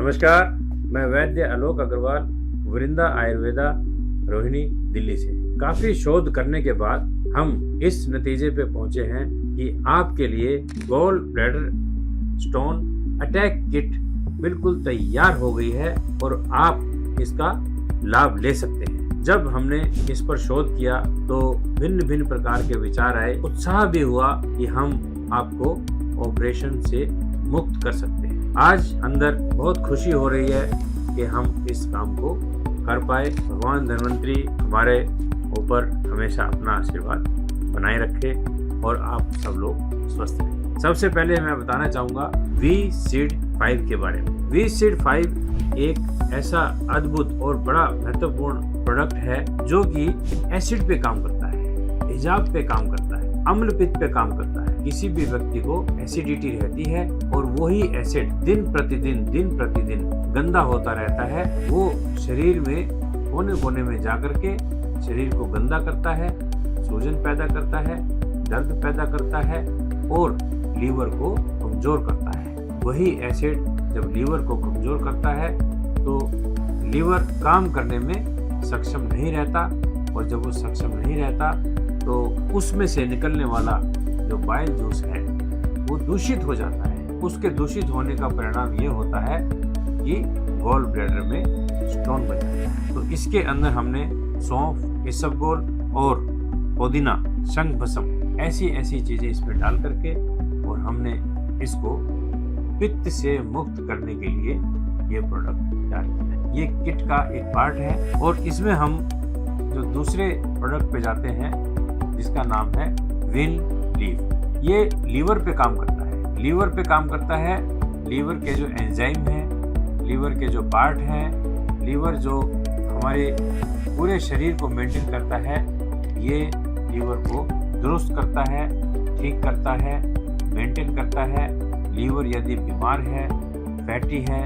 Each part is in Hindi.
नमस्कार, मैं वैद्य आलोक अग्रवाल, वृंदा आयुर्वेदा, रोहिणी, दिल्ली से। काफी शोध करने के बाद हम इस नतीजे पे पहुंचे हैं कि आपके लिए gall bladder stone attack kit बिल्कुल तैयार हो गई है और आप इसका लाभ ले सकते हैं। जब हमने इस पर शोध किया तो भिन्न भिन्न प्रकार के विचार आए, उत्साह भी हुआ कि हम आपको ऑपरेशन से मुक्त कर सकते हैं। आज अंदर बहुत खुशी हो रही है कि हम इस काम को कर पाए। भगवान धन्वंतरी हमारे ऊपर हमेशा अपना आशीर्वाद बनाए रखे और आप सब लोग स्वस्थ रहें। सबसे पहले मैं बताना चाहूँगा वी-सीड 5 के बारे में। वी-सीड 5 एक ऐसा अद्भुत और बड़ा महत्वपूर्ण प्रोडक्ट है जो कि एसिड पे काम करता है, तेजाब पे काम करता है, अम्ल पित्त पे काम करता है। किसी भी व्यक्ति को एसिडिटी रहती है और वही एसिड दिन प्रतिदिन गंदा होता रहता है, वो शरीर में कोने कोने में जाकर के शरीर को गंदा करता है, सूजन पैदा करता है, दर्द पैदा करता है और लीवर को कमजोर करता है। वही एसिड जब लीवर को कमजोर करता है तो लीवर काम करने में सक्षम नहीं रहता और जब वो सक्षम नहीं रहता तो उसमें से निकलने वाला जो बाइल जूस है वो दूषित हो जाता है। उसके दूषित होने का परिणाम ये होता है कि गॉल ब्लैडर में स्टोन बन जाता है। तो इसके अंदर हमने सौंफ, इसबगोल और पुदीना, शंखभस्म ऐसी चीजें इसमें डाल करके और हमने इसको पित्त से मुक्त करने के लिए ये प्रोडक्ट तैयार किया है। ये किट का एक पार्ट है और इसमें हम जो दूसरे प्रोडक्ट पे जाते हैं जिसका नाम है विन लीव। ये लीवर पे काम करता है। लीवर पे काम करता है, लीवर के जो एंजाइम हैं, लीवर के जो पार्ट हैं, लीवर जो हमारे पूरे शरीर को मेंटेन करता है, ये लीवर को दुरुस्त करता है, ठीक करता है, मेंटेन करता है। लीवर यदि बीमार है, फैटी है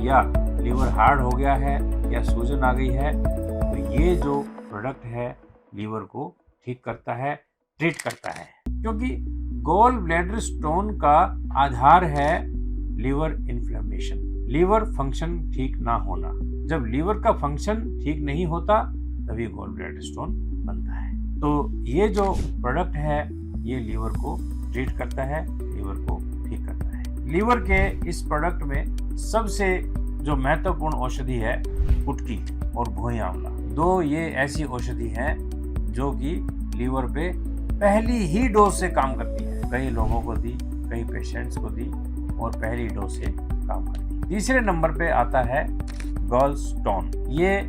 या लीवर हार्ड हो गया है या सूजन आ गई है तो ये जो प्रोडक्ट है लीवर को ठीक करता है, ट्रीट करता है। क्योंकि गॉल ब्लैडर स्टोन का आधार है लीवर इन्फ्लेमेशन, लीवर फंक्शन ठीक ना होना। जब लीवर का फंक्शन ठीक नहीं होता तभी गॉल ब्लैडर स्टोन बनता है। तो ये जो प्रोडक्ट है ये लीवर को ट्रीट करता है, लीवर को ठीक करता है। लीवर के इस प्रोडक्ट में सबसे जो महत्वपूर्ण औषधि है कुटकी और भोई आंवला। दो ये ऐसी औषधि हैं जो कि लीवर पे पहली ही डोज से काम करती है। कई लोगों को दी, कई पेशेंट्स को दी और पहली डोज से काम करती है। तीसरे नंबर पे आता है गॉल स्टोन। ये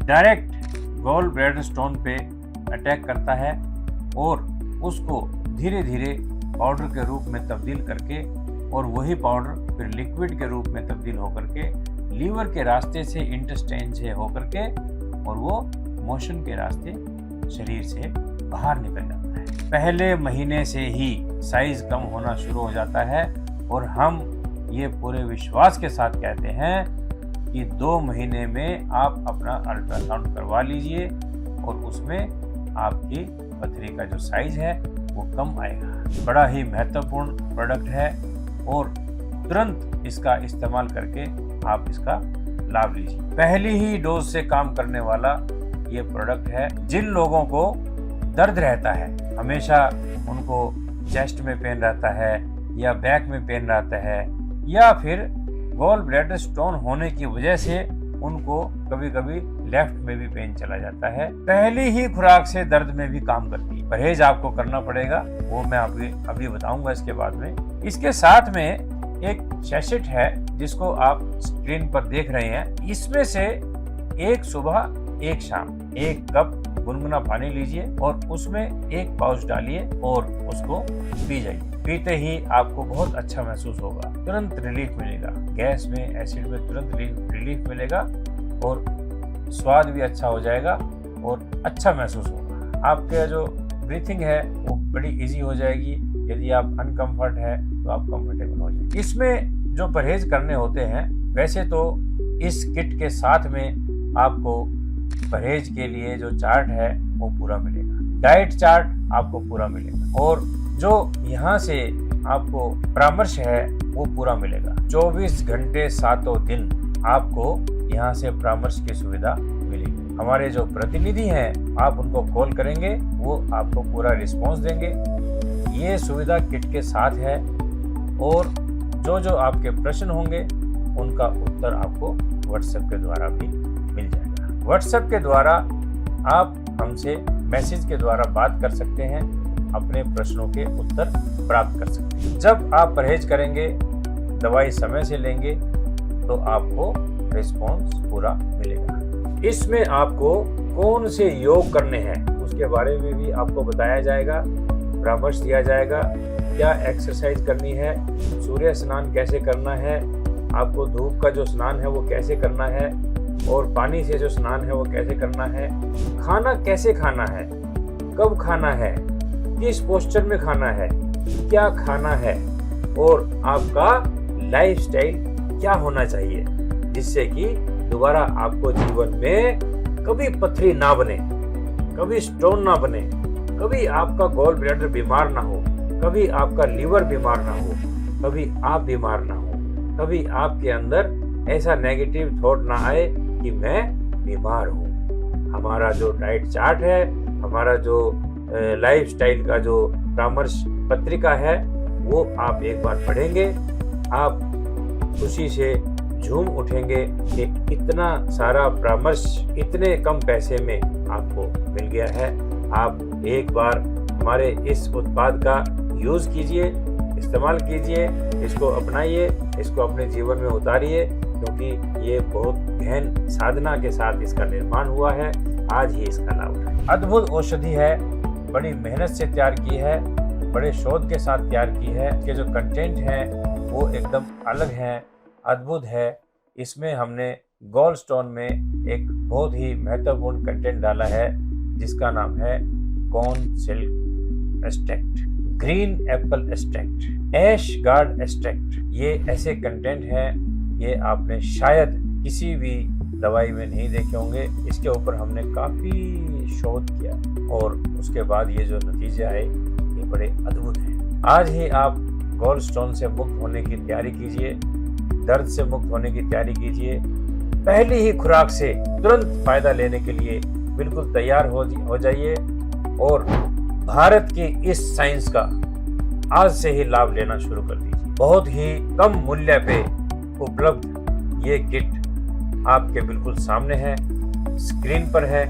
डायरेक्ट गॉल ब्लैडर स्टोन पे अटैक करता है और उसको धीरे धीरे पाउडर के रूप में तब्दील करके और वही पाउडर फिर लिक्विड के रूप में तब्दील होकर के लीवर के रास्ते से इंटेस्टाइन से होकर के और वो मोशन के रास्ते शरीर से बाहर निकल जाता है। पहले महीने से ही साइज कम होना शुरू हो जाता है और हम ये पूरे विश्वास के साथ कहते हैं कि 2 महीने में आप अपना अल्ट्रासाउंड करवा लीजिए और उसमें आपकी पथरी का जो साइज है वो कम आएगा। बड़ा ही महत्वपूर्ण प्रोडक्ट है और तुरंत इसका इस्तेमाल करके आप इसका लाभ लीजिए। पहली ही डोज से काम करने वाला ये प्रोडक्ट है। जिन लोगों को दर्द रहता है, हमेशा उनको चेस्ट में पेन रहता है या बैक में पेन रहता है या फिर गॉल ब्लैडर स्टोन होने की वजह से उनको कभी कभी लेफ्ट में भी पेन चला जाता है, पहली ही खुराक से दर्द में भी काम करती है। परहेज आपको करना पड़ेगा, वो मैं आपको अभी बताऊंगा इसके बाद में। इसके साथ में एक सैशेट है जिसको आप स्क्रीन पर देख रहे हैं। इसमें से एक सुबह एक शाम 1 कप गुनगुना पानी लीजिए और उसमें 1 पाउच डालिए और उसको पी जाइए। पीते ही आपको बहुत अच्छा महसूस होगा, तुरंत रिलीफ मिलेगा। गैस में, एसिड में तुरंत रिलीफ मिलेगा और स्वाद भी अच्छा हो जाएगा और अच्छा महसूस होगा। आपका जो ब्रीथिंग है वो बड़ी इजी हो जाएगी। यदि आप अनकंफर्ट है तो आप कंफर्टेबल हो जाएंगे। इसमें जो परहेज करने होते हैं, वैसे तो इस किट के साथ में आपको परहेज के लिए जो चार्ट है वो पूरा मिलेगा, डाइट चार्ट आपको पूरा मिलेगा और जो यहाँ से आपको परामर्श है वो पूरा मिलेगा। 24 घंटे 7 दिन आपको यहाँ से परामर्श की सुविधा मिलेगी। हमारे जो प्रतिनिधि हैं, आप उनको कॉल करेंगे, वो आपको पूरा रिस्पॉन्स देंगे। ये सुविधा किट के साथ है और जो आपके प्रश्न होंगे उनका उत्तर आपको व्हाट्सएप के द्वारा भी मिल जाएगा। व्हाट्सएप के द्वारा आप हमसे मैसेज के द्वारा बात कर सकते हैं, अपने प्रश्नों के उत्तर प्राप्त कर सकते हैं। जब आप परहेज करेंगे, दवाई समय से लेंगे, तो आपको रिस्पॉन्स पूरा मिलेगा। इसमें आपको कौन से योग करने हैं उसके बारे में भी आपको बताया जाएगा, परामर्श दिया जाएगा। क्या एक्सरसाइज करनी है, सूर्य स्नान कैसे करना है, आपको धूप का जो स्नान है वो कैसे करना है, और पानी से जो स्नान है वो कैसे करना है, खाना कैसे खाना है, कब खाना है, किस पोस्चर में खाना है, क्या खाना है, और आपका लाइफस्टाइल क्या होना चाहिए, जिससे कि दोबारा आपको जीवन में कभी पथरी ना बने, कभी स्टोन ना बने, कभी आपका गॉल ब्लैडर बीमार ना हो, कभी आपका लीवर बीमार ना हो, कभी आप बीमार ना हो, कभी आपके अंदर ऐसा नेगेटिव थॉट ना आए कि मैं बीमार हूँ। हमारा जो डाइट चार्ट है, हमारा जो लाइफस्टाइल का जो परामर्श पत्रिका है, वो आप एक बार पढ़ेंगे, आप खुशी से झूम उठेंगे कि इतना सारा परामर्श इतने कम पैसे में आपको मिल गया है। आप एक बार हमारे इस उत्पाद का यूज़ कीजिए, इस्तेमाल कीजिए, इसको अपनाइए, इसको अपने जीवन में उतारिए, क्योंकि ये बहुत गहन साधना के साथ इसका निर्माण हुआ है। आज ही इसका लाभ उठाएं। अद्भुत औषधि है, बड़ी मेहनत से तैयार की है, बड़े शोध के साथ तैयार की है। इसके जो कंटेंट हैं वो एकदम अलग हैं, अद्भुत है। इसमें हमने गॉल स्टोन में एक बहुत ही महत्वपूर्ण कंटेंट डाला है, जिसका नाम है corn silk extract, green apple extract, ash gourd extract. ये ऐसे कंटेंट हैं, ये आपने शायद किसी भी दवाई में नहीं देखे होंगे। इसके ऊपर हमने काफ़ी शोध किया और उसके बाद ये जो नतीजे आए ये बड़े अद्भुत हैं। आज ही आप गॉल स्टोन से मुक्त होने की तैयारी कीजिए, दर्द से मुक्त होने की तैयारी कीजिए। पहली ही खुराक से तुरंत फायदा लेने के लिए बिल्कुल तैयार हो जाइए और भारत की इस साइंस का आज से ही लाभ लेना शुरू कर दीजिए। बहुत ही कम मूल्य पे उपलब्ध ये किट आपके बिल्कुल सामने है, स्क्रीन पर है।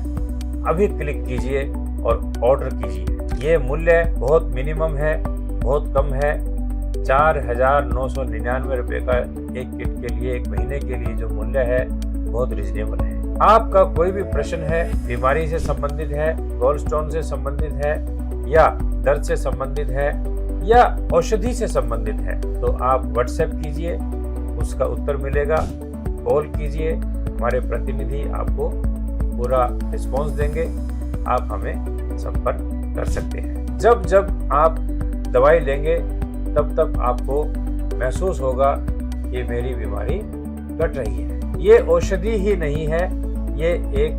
अभी क्लिक कीजिए और ऑर्डर कीजिए। ये मूल्य बहुत मिनिमम है, बहुत कम है। 4,999 रुपये का एक किट के लिए, एक महीने के लिए जो मूल्य है बहुत रिजनेबल है। आपका कोई भी प्रश्न है, बीमारी से संबंधित है, गॉल स्टोन से संबंधित है, या दर्द से संबंधित है, या औषधि से संबंधित है, तो आप व्हाट्सएप कीजिए, उसका उत्तर मिलेगा। कॉल कीजिए, हमारे प्रतिनिधि आपको पूरा रिस्पॉन्स देंगे। आप हमें संपर्क कर सकते हैं। जब जब आप दवाई लेंगे तब तब आपको महसूस होगा कि मेरी बीमारी घट रही है। ये औषधि ही नहीं है, ये एक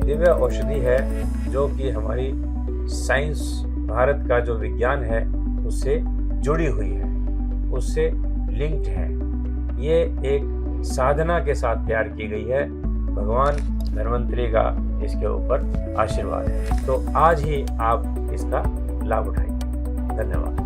दिव्य औषधि है जो कि हमारी साइंस, भारत का जो विज्ञान है उससे जुड़ी हुई है, उससे लिंक्ड है। ये एक साधना के साथ तैयार की गई है। भगवान धन्वंतरी का इसके ऊपर आशीर्वाद है। तो आज ही आप इसका लाभ उठाइए। धन्यवाद।